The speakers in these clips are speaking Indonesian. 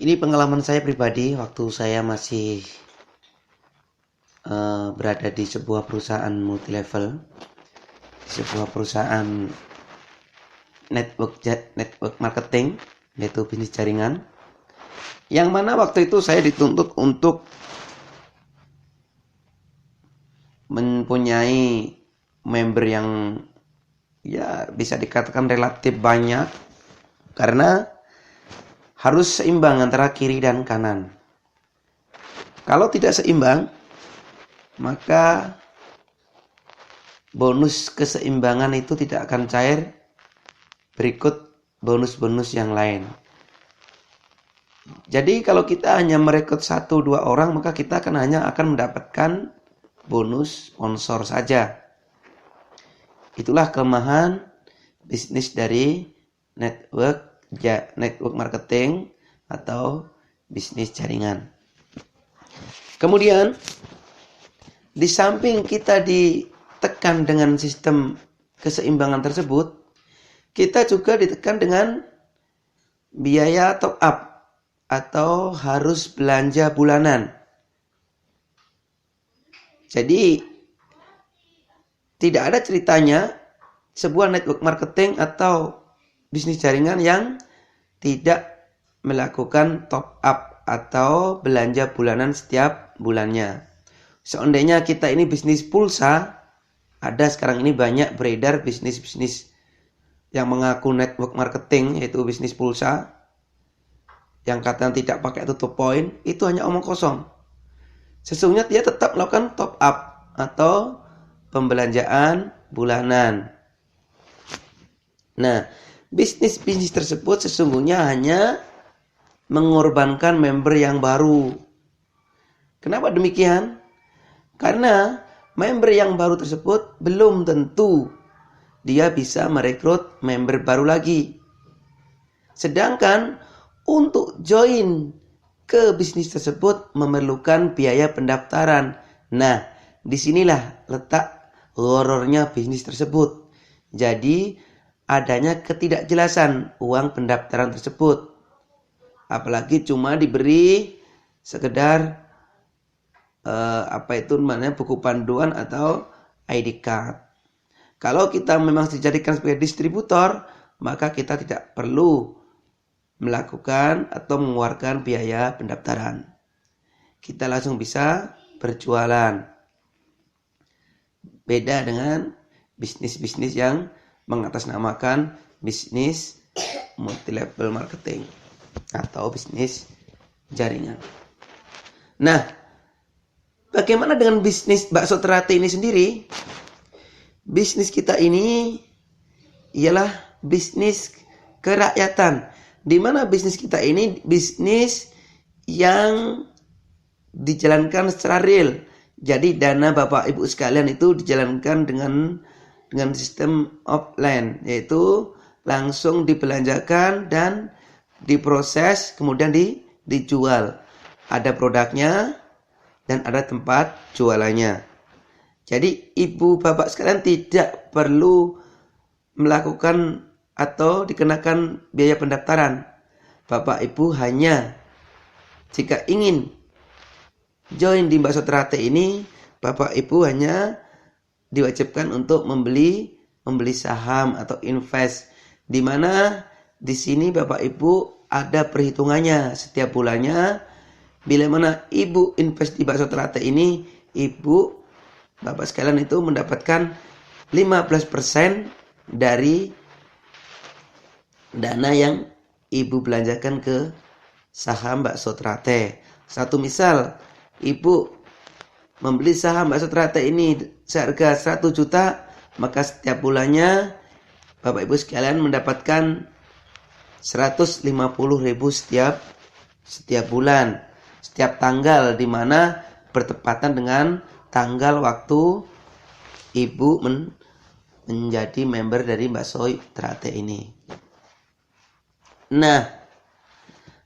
Ini pengalaman saya pribadi waktu saya masih berada di sebuah perusahaan multilevel, sebuah perusahaan network marketing, yaitu bisnis jaringan. Yang mana waktu itu saya dituntut untuk mempunyai member yang ya bisa dikatakan relatif banyak, karena harus seimbang antara kiri dan kanan. Kalau tidak seimbang, maka bonus keseimbangan itu tidak akan cair berikut bonus-bonus yang lain. Jadi kalau kita hanya merekrut 1-2 orang, maka kita hanya akan mendapatkan bonus sponsor saja. Itulah kelemahan bisnis dari network marketing atau bisnis jaringan. Kemudian di samping kita ditekan dengan sistem keseimbangan tersebut, kita juga ditekan dengan biaya top up atau harus belanja bulanan. Jadi tidak ada ceritanya sebuah network marketing atau bisnis jaringan yang tidak melakukan top up atau belanja bulanan setiap bulannya. Seandainya kita ini bisnis pulsa, ada sekarang ini banyak beredar bisnis-bisnis yang mengaku network marketing, yaitu bisnis pulsa, yang katanya tidak pakai tutup poin, itu hanya omong kosong. Sesungguhnya dia tetap melakukan top up atau pembelanjaan bulanan. Nah, bisnis-bisnis tersebut sesungguhnya hanya mengorbankan member yang baru. Kenapa demikian? Karena member yang baru tersebut belum tentu dia bisa merekrut member baru lagi. Sedangkan untuk join ke bisnis tersebut memerlukan biaya pendaftaran. Nah, disinilah letak horornya bisnis tersebut. Jadi adanya ketidakjelasan uang pendaftaran tersebut. Apalagi cuma diberi sekedar buku panduan atau ID card. Kalau kita memang dijadikan sebagai distributor, maka kita tidak perlu melakukan atau mengeluarkan biaya pendaftaran. Kita langsung bisa berjualan. Beda dengan bisnis-bisnis yang mengatasnamakan bisnis multilevel marketing atau bisnis jaringan. Nah, bagaimana dengan bisnis bakso terate ini sendiri? Bisnis kita ini ialah bisnis kerakyatan, di mana bisnis kita ini bisnis yang dijalankan secara real. Jadi dana Bapak Ibu sekalian itu dijalankan dengan sistem offline, yaitu langsung dibelanjakan dan diproses kemudian dijual. Ada produknya dan ada tempat jualannya. Jadi ibu bapak sekalian tidak perlu melakukan atau dikenakan biaya pendaftaran. Bapak ibu hanya jika ingin join di bakso terate ini, bapak ibu hanya diwajibkan untuk membeli saham atau invest, di mana di sini bapak ibu ada perhitungannya setiap bulannya. Bila mana ibu invest di bakso terate ini, ibu bapak sekalian itu mendapatkan 15% dari dana yang ibu belanjakan ke saham bakso terate. Satu misal, ibu membeli saham bakso terate ini seharga 100 juta, maka setiap bulannya bapak ibu sekalian mendapatkan 150.000 setiap bulan, setiap tanggal, di mana bertepatan dengan tanggal waktu ibu menjadi member dari bakso terate ini. Nah,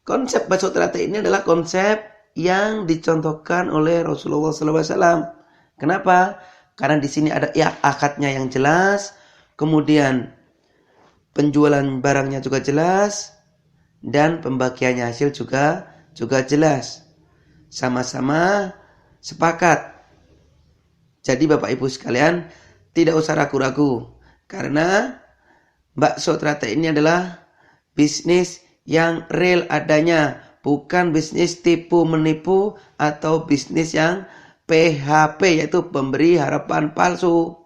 konsep bakso terate ini adalah konsep yang dicontohkan oleh Rasulullah SAW. Kenapa? Karena di sini ada akadnya yang jelas, kemudian penjualan barangnya juga jelas, dan pembagiannya hasil juga jelas. Sama-sama sepakat. Jadi Bapak Ibu sekalian, tidak usah ragu-ragu karena bakso teratai ini adalah bisnis yang real adanya, bukan bisnis tipu menipu atau bisnis yang PHP, yaitu pemberi harapan palsu.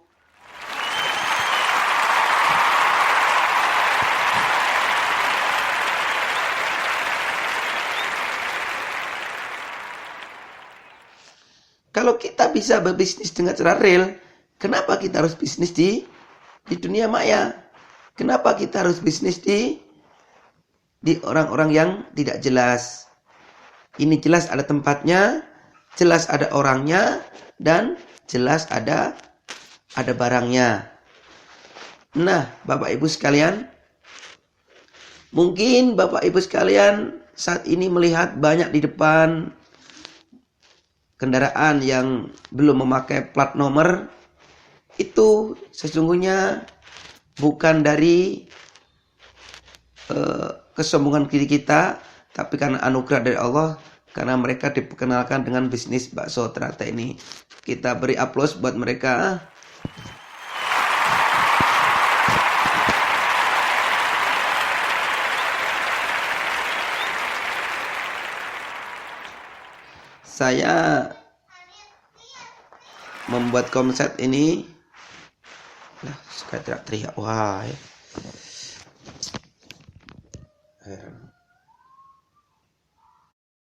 Kalau kita bisa berbisnis dengan cara real, kenapa kita harus bisnis di dunia maya? Kenapa kita harus bisnis di orang-orang yang tidak jelas? Ini jelas ada tempatnya, jelas ada orangnya, dan jelas ada barangnya. Nah, Bapak Ibu sekalian, mungkin Bapak Ibu sekalian saat ini melihat banyak di depan kendaraan yang belum memakai plat nomor. Itu sesungguhnya bukan dari kesombongan diri kita, tapi karena anugerah dari Allah, karena mereka diperkenalkan dengan bisnis bakso teratai ini. Kita beri aplaus buat mereka. Saya membuat konsep ini, suka teriak-teriak, wah ya.